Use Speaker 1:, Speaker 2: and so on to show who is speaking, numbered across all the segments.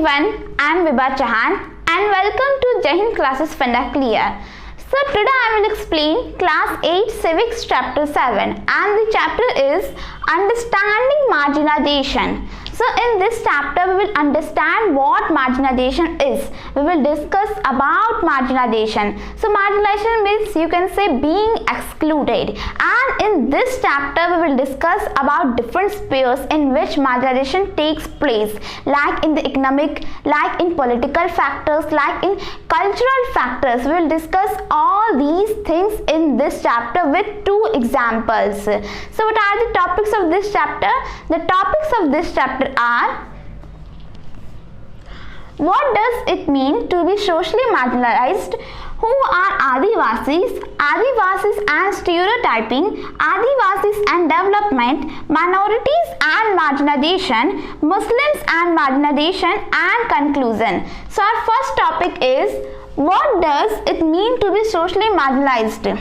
Speaker 1: everyone, I am Vibha Chauhan and welcome to Chauhan classes Funda Clear. So today I will explain class 8 Civics chapter 7 and the chapter is Understanding Marginalization. So in this chapter we will understand what marginalization is. We will discuss about marginalization. So marginalization means you can say being excluded, and in this chapter we will discuss about different spheres in which marginalization takes place, like in the economic, like in political factors, like in cultural factors. We will discuss all these things in this chapter with two examples. So what are the topics of this chapter? The topics of this chapter are: what does it mean to be socially marginalized? Who are Adivasis? Adivasis and stereotyping, Adivasis and development, minorities and marginalization, Muslims and marginalization, and conclusion. So our first topic is, what does it mean to be socially marginalized?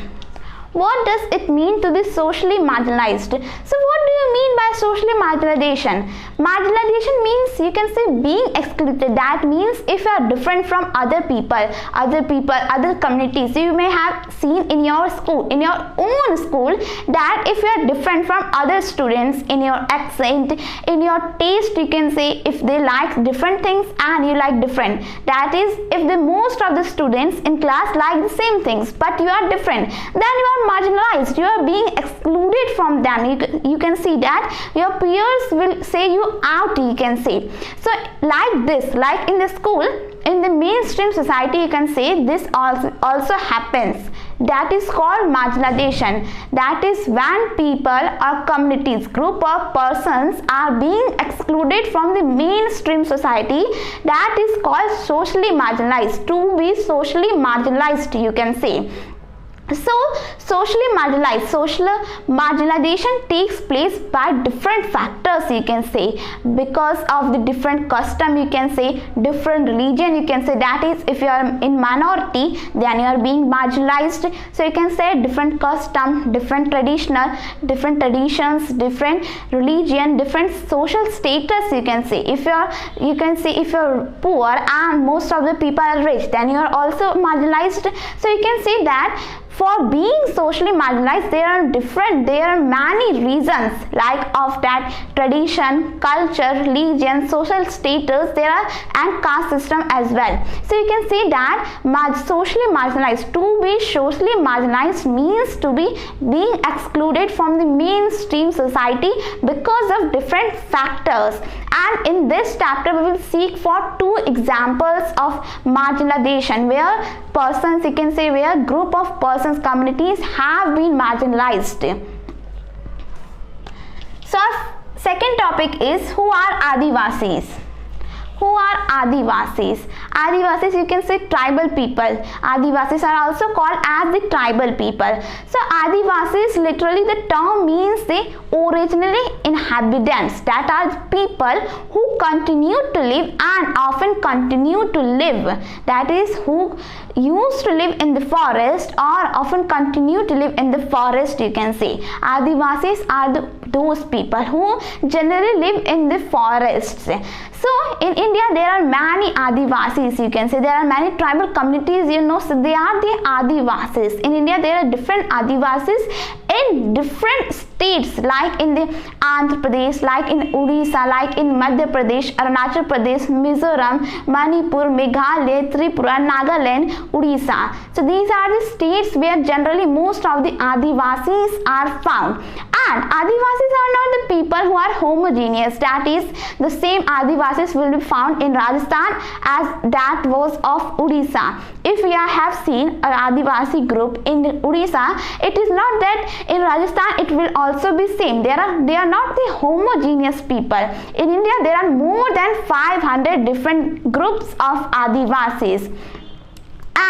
Speaker 1: What does it mean to be socially marginalized? So what do you mean by socially marginalization? Marginalization means you can say being excluded. That means if you are different from other people, other communities. You may have seen in your school, in your own school, that if you are different from other students in your accent, in your taste, you can say if they like different things and you like different. That is, if the most of the students in class like the same things but you are different, then you are marginalized. You are being excluded from them. You can see that your peers will say you out, you can say. So like this, like in the school, in the mainstream society, you can say this also happens. That is called marginalization. That is when people or communities, group of persons are being excluded from the mainstream society. That is called socially marginalized. To be socially marginalized, you can say. So socially marginalized, social marginalization takes place by different factors, you can say, because of the different custom, you can say, different religion, you can say. That is, if you are in minority, then you are being marginalized. So you can say different custom, different traditions, different religion, different social status, you can say. If you can say if you're poor and most of the people are rich, then you are also marginalized. So you can say that for being socially marginalized, there are many reasons, like of that tradition, culture, religion, social status, and caste system as well. So you can see that socially marginalized, to be socially marginalized means to be being excluded from the mainstream society because of different factors. And in this chapter we will seek for two examples of marginalization where persons, you can say, where group of persons, communities have been marginalized. So our second topic is, who are Adivasis? Who are Adivasis? Adivasis, you can say, tribal people. Adivasis are also called as the tribal people. So Adivasis, literally the term means the originally inhabitants. That are people who continue to live and often continue to live. That is, who used to live in the forest or often continue to live in the forest, you can say. Adivasis are those people who generally live in the forests. So in India there are many Adivasis, you can say. There are many tribal communities, you know, so they are the Adivasis. In India there are different Adivasis in different states, like in the Andhra Pradesh, like in Odisha, like in Madhya Pradesh, Arunachal Pradesh, Mizoram, Manipur, Meghalaya, Tripura, Nagaland, Odisha. So these are the states where generally most of the Adivasis are found. And Adivasis are not the people who are homogeneous. That is, the same Adivasis will be found in Rajasthan as that was of Odisha. If we have seen an Adivasi group in Odisha, it is not that in Rajasthan it will also be same. They are not the homogeneous people. In India there are more than 500 different groups of Adivasis,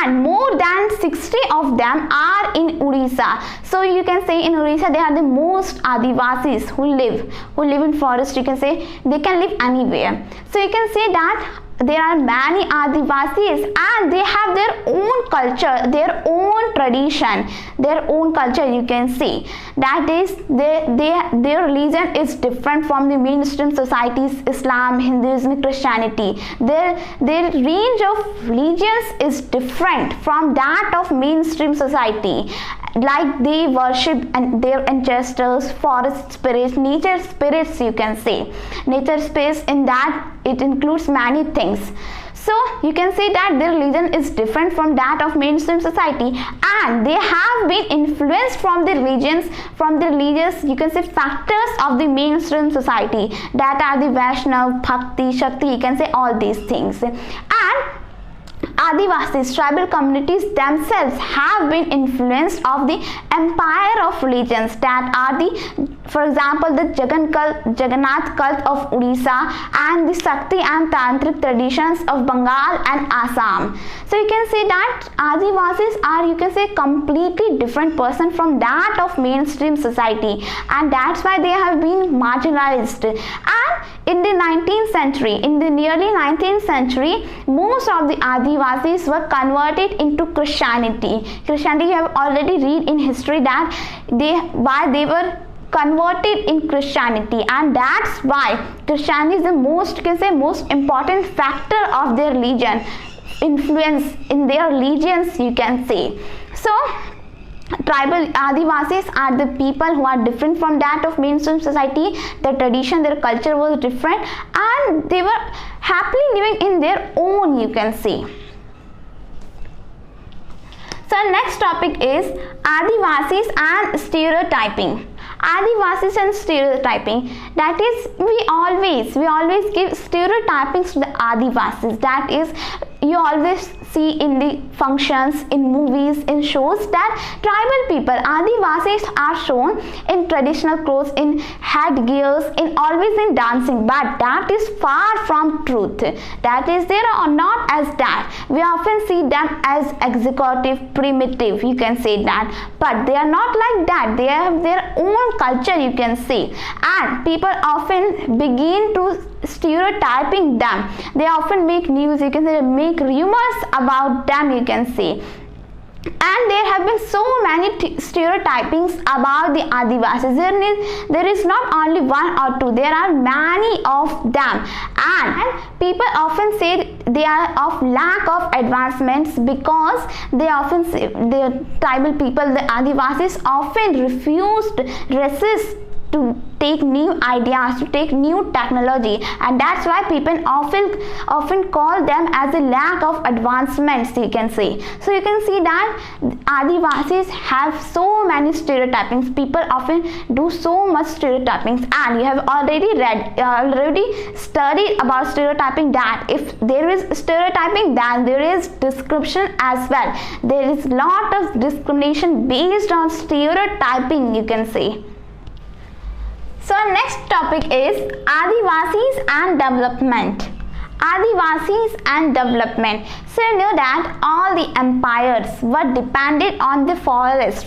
Speaker 1: and more than 60 of them are in Odisha. So you can say in Odisha they are the most Adivasis who live in forest. You can say they can live anywhere. So you can say that there are many Adivasis and they have their own culture, their own tradition, their own culture. You can see that is their religion is different from the mainstream societies, Islam, Hinduism, Christianity. Their range of religions is different from that of mainstream society. Like they worship and their ancestors, forest spirits, nature spirits, you can say. Nature spirits, in that it includes many things. So you can see that their religion is different from that of mainstream society, and they have been influenced from the religions, from the religious, you can say, factors of the mainstream society, that are the Vaishnav, Bhakti, Shakti, you can say all these things. And Adivasis, tribal communities themselves have been influenced of the empire of religions, that are the, for example, the Jagannath cult of Odisha and the Shakti and Tantric traditions of Bengal and Assam. So you can say that Adivasis are, you can say, completely different person from that of mainstream society, and that's why they have been marginalized. And in the 19th century, in the nearly 19th century, most of the Adivasis were converted into Christianity. Christianity, you have already read in history that why they were converted in Christianity, and that's why Christianity is the most, you can say, most important factor of their religion, influence in their religions, you can say. So tribal Adivasis are the people who are different from that of mainstream society. Their tradition, their culture was different, and they were happily living in their own, you can say. So next topic is Adivasis and stereotyping. Adivasis and stereotyping, that is, we always give stereotypings to the Adivasis. That is, you always see in the functions, in movies, in shows, that tribal people, Adivasis, are shown in traditional clothes, in headgears, in always in dancing, but that is far from truth. That is, they are not as that. We often see them as executive, primitive, you can say that, but they are not like that. They have their own culture, you can say, and people often begin to stereotyping them. They often make news, you can say, make rumors about them, you can say. And there have been so many stereotypings about the Adivasis. There is not only one or two, there are many of them, and people often say they are of lack of advancements, because they often say, the tribal people, the Adivasis, often resist to take new ideas, to take new technology, and that's why people often call them as a lack of advancements, you can say. So you can see that Adivasis have so many stereotypings. People often do so much stereotypings, and you have already studied about stereotyping, that if there is stereotyping, then there is description as well. There is lot of discrimination based on stereotyping, you can say. So next topic is Adivasis and development. Adivasis and development. So you know that all the empires were dependent on the forest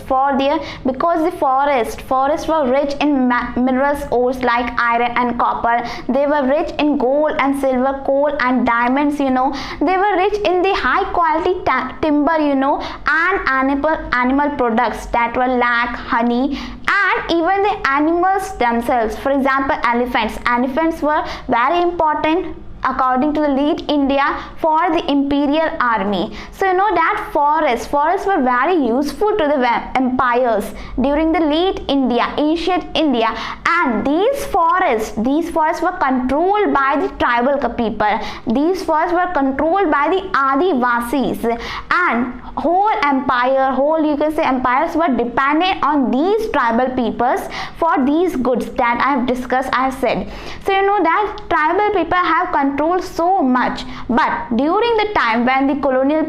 Speaker 1: because the forests were rich in minerals, ores like iron and copper. They were rich in gold and silver, coal and diamonds, you know. They were rich in the high quality timber, you know, and animal products, that were like honey, and even the animals themselves. For example, elephants were very important according to the late India for the imperial army. So you know that forests were very useful to the empires during the late India, ancient India, and these forests were controlled by the tribal people. These forests were controlled by the Adivasis, and you can say empires were dependent on these tribal peoples for these goods that I have discussed, I have said. So you know that tribal people have controlled so much, but during the time when the colonial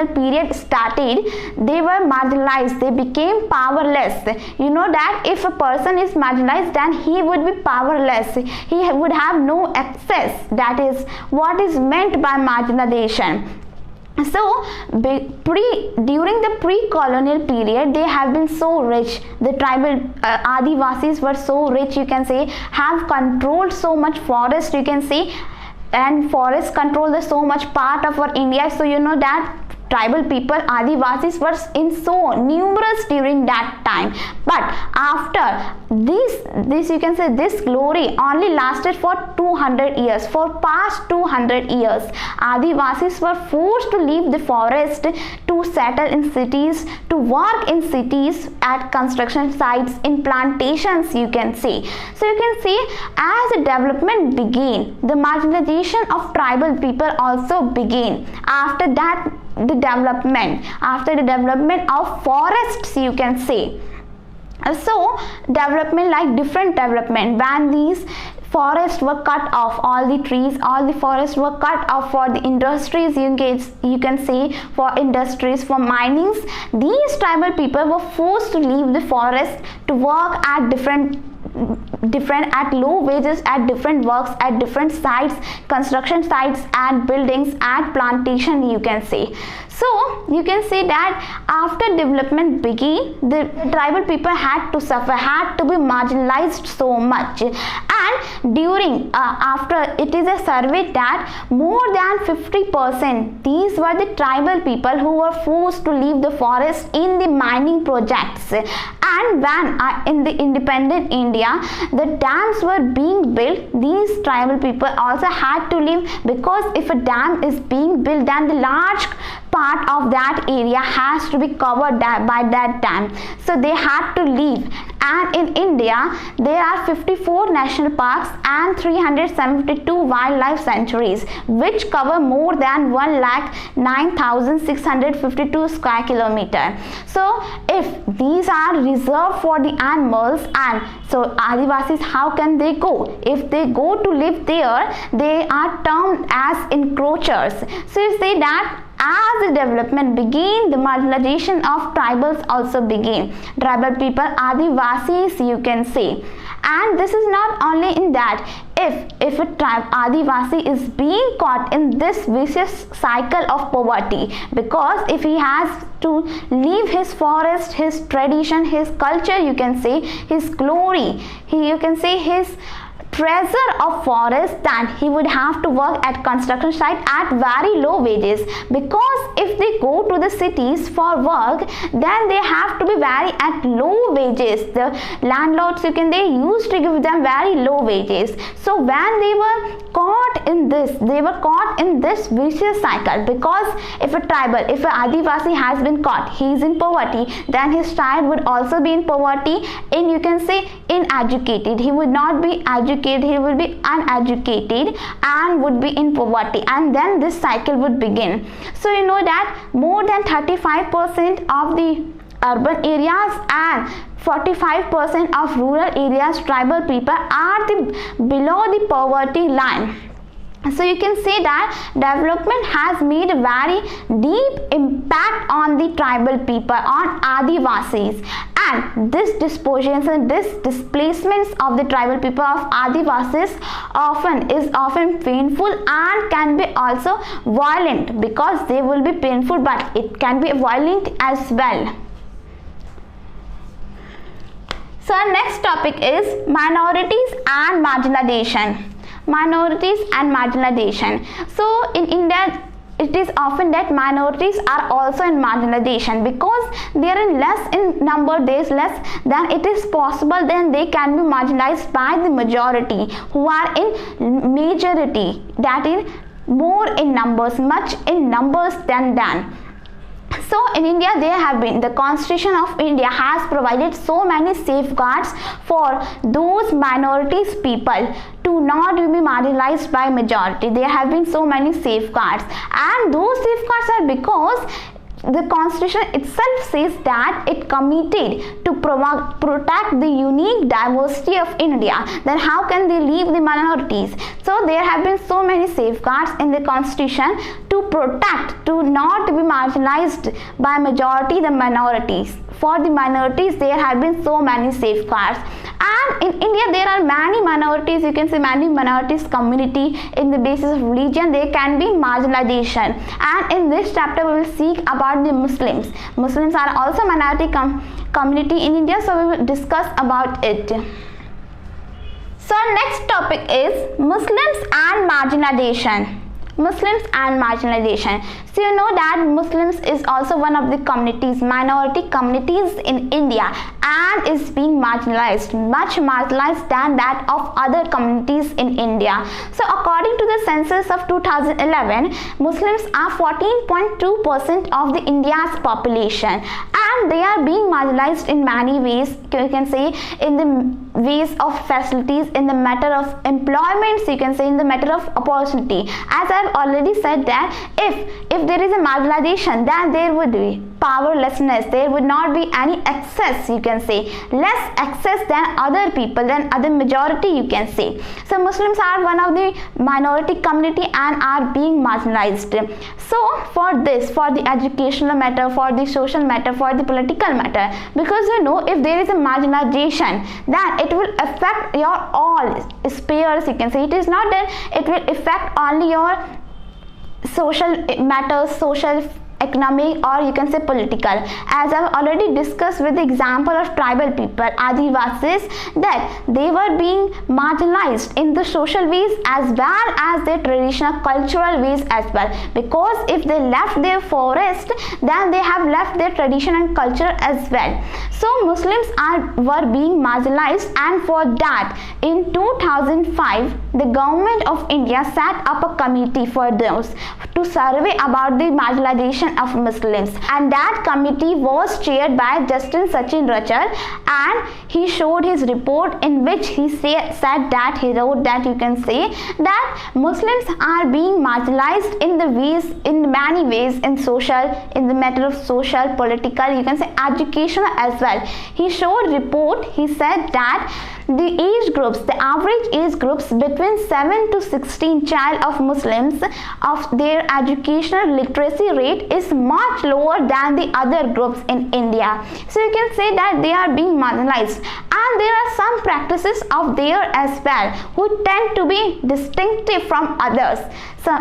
Speaker 1: period started, they were marginalized, they became powerless. You know that if a person is marginalized, then he would be powerless, he would have no access. That is what is meant by marginalization. So during the pre-colonial period, they have been so rich. The tribal Adivasis were so rich, you can say, have controlled so much forest, you can say, and forest control the so much part of our India. So you know that tribal people, Adivasis, were in so numerous during that time. But after this you can say this glory only lasted for 200 years. For past 200 years, Adivasis were forced to leave the forest to settle in cities, to work in cities, at construction sites, in plantations, you can say. So you can see, as the development began, the marginalization of tribal people also began. After that, after the development of forests, you can say. So development, like different development, when these forests were cut off, all the trees, all the forests were cut off for the industries, you can say, for industries, for minings, these tribal people were forced to leave the forest to work at different at low wages, at different works, at different sites, construction sites, and buildings, at plantation, you can say. So you can say that after development began, the tribal people had to suffer, had to be marginalized so much. And during after, it is a survey that more than 50%, these were the tribal people who were forced to leave the forest in the mining projects. And when in the independent India, the dams were being built, these tribal people also had to leave, because if a dam is being built, then the large part of that area has to be covered by that dam. So they had to leave. And in India, there are 54 national parks and 372 wildlife sanctuaries, which cover more than 1,09,652 square kilometers. So if these are reserved for the animals, and so Adivasis, how can they go? If they go to live there, they are termed as encroachers. So you say that as the development began, the marginalization of tribals also began. Tribal people, Adivasis, you can say. And this is not only in that, if a tribe Adivasi is being caught in this vicious cycle of poverty, because if he has to leave his forest, his tradition, his culture, you can say, his glory, you can say his treasure of forest, then he would have to work at construction site at very low wages, because if they go to the cities for work, then they have to be very at low wages. The landlords, they used to give them very low wages. So when they were caught in this, vicious cycle, because if an Adivasi has been caught, he is in poverty, then his child would also be in poverty, and you can say uneducated. He would not be educated, he will be uneducated and would be in poverty, and then this cycle would begin. So you know that more than 35% of the urban areas and 45% of rural areas, tribal people are below the poverty line. So you can say that development has made a very deep impact on the tribal people, on Adivasis, and this disposition, this displacements of the tribal people of Adivasis is often painful and can be also violent, because they will be painful, but it can be violent as well. So our next topic is minorities and marginalization. Minorities and marginalization. So in India, it is often that minorities are also in marginalization, because they are in less in number, there is less, then it is possible then they can be marginalized by the majority who are in majority, that is more in numbers, much in numbers than them. So in India, the Constitution of India has provided so many safeguards for those minorities people to not be marginalized by majority. There have been so many safeguards, and those safeguards are because the Constitution itself says that it committed to protect the unique diversity of India. Then how can they leave the minorities? So there have been so many safeguards in the Constitution to protect, to not be marginalized by majority the minorities. For the minorities, there have been so many safeguards. And in India, there are many minorities, you can say many minorities community in the basis of religion, there can be marginalization. And in this chapter, we will seek about the Muslims. Muslims are also minority community in India, so we will discuss about it. So our next topic is Muslims and marginalization. Muslims and marginalization. So you know that Muslims is also one of the communities, minority communities in India, and is being marginalized, much marginalized than that of other communities in India. So according to the census of 2011, Muslims are 14.2% of the India's population, and they are being marginalized in many ways. You can say in the ways of facilities, in the matter of employment, so you can say in the matter of opportunity. As I've already said that if there is a marginalization, then there would be powerlessness, there would not be any access, you can say less access than other people, than other majority, you can say. So Muslims are one of the minority community and are being marginalized. So for this, for the educational matter, for the social matter, for the political matter, because you know if there is a marginalization, then it will affect your all spheres, you can say. It is not that it will affect only your social matters, social, economic, or you can say political. As I've already discussed with the example of tribal people, Adivasis, that they were being marginalized in the social ways as well as their traditional cultural ways as well, because if they left their forest, then they have left their tradition and culture as well. So Muslims were being marginalized, and for that in 2005 the government of India set up a committee for those to survey about the marginalization of Muslims, and that committee was chaired by Justice Sachin Rachar, and he showed his report in which he said that he wrote that, you can say that Muslims are being marginalized in the ways, in many ways, in social, in the matter of social, political, you can say educational as well. He showed report, he said that the age groups, the average age groups between 7 to 16 child of Muslims, of their educational literacy rate is much lower than the other groups in India. So you can say that they are being marginalized, and there are some practices of there as well who tend to be distinctive from others. So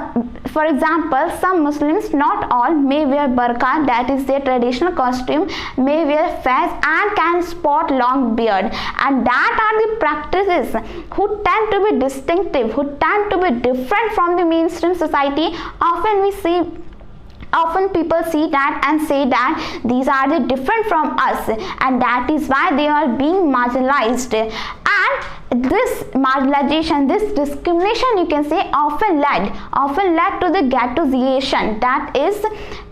Speaker 1: for example, some Muslims, not all, may wear burqa, that is their traditional costume, may wear fez and can sport long beard, and that are the practices who tend to be distinctive, who tend to be different from the mainstream society. Often people see that and say that these are the different from us, and that is why they are being marginalized. And this marginalization, this discrimination, you can say, often led to the ghettoization. That is,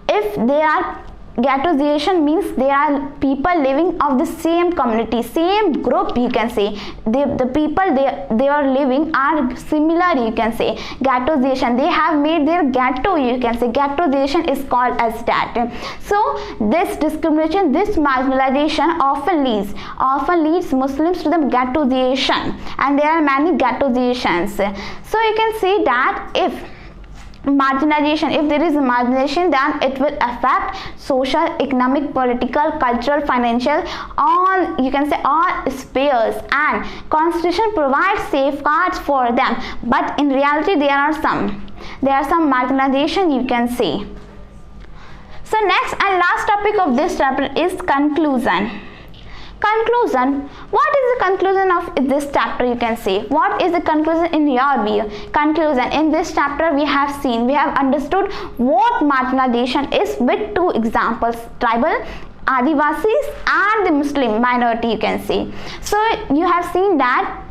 Speaker 1: if they are ghettoization means there are people living of the same community, same group, you can say. The people they are living are similar, you can say. Ghettoization, they have made their ghetto, you can say. Ghettoization is called as that. So this discrimination, this marginalization often leads Muslims to the ghettoization, and there are many ghettoizations. So you can say that if there is a marginalization, then it will affect social, economic, political, cultural, financial, all, you can say, all spheres, and constitution provides safeguards for them, but in reality there are some marginalization, you can say. So next and last topic of this chapter is conclusion. Conclusion. What is the conclusion of this chapter, you can say? What is the conclusion in your view? Conclusion. In this chapter we have understood what marginalization is with two examples, tribal, Adivasis, and the Muslim minority, you can say. So you have seen that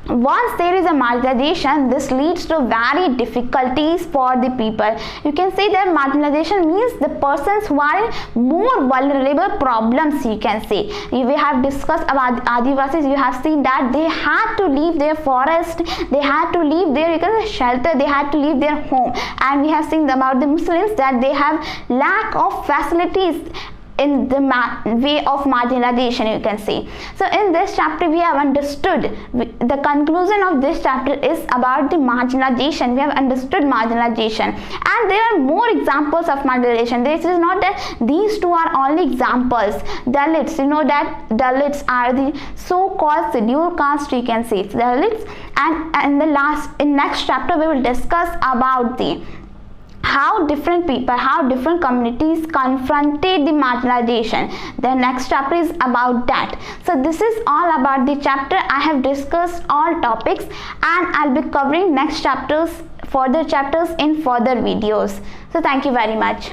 Speaker 1: once there is a marginalization, this leads to very difficulties for the people. You can say that marginalization means the persons who are in more vulnerable problems, you can say. We have discussed about Adivasis. You have seen that they had to leave their forest, they had to leave their, you can say, shelter, they had to leave their home. And we have seen about the Muslims that they have lack of facilities in the way of marginalization, you can say. So in this chapter we have understood, the conclusion of this chapter is about the marginalization. We have understood marginalization, and there are more examples of marginalization. This is not that these two are only examples. Dalits, you know that Dalits are the so-called scheduled caste, you can say, Dalits. And in next chapter we will discuss about the how different people, how different communities confronted the marginalization. The next chapter is about that. So this is all about the chapter. I have discussed all topics, and I'll be covering next chapters, further chapters in further videos. So thank you very much.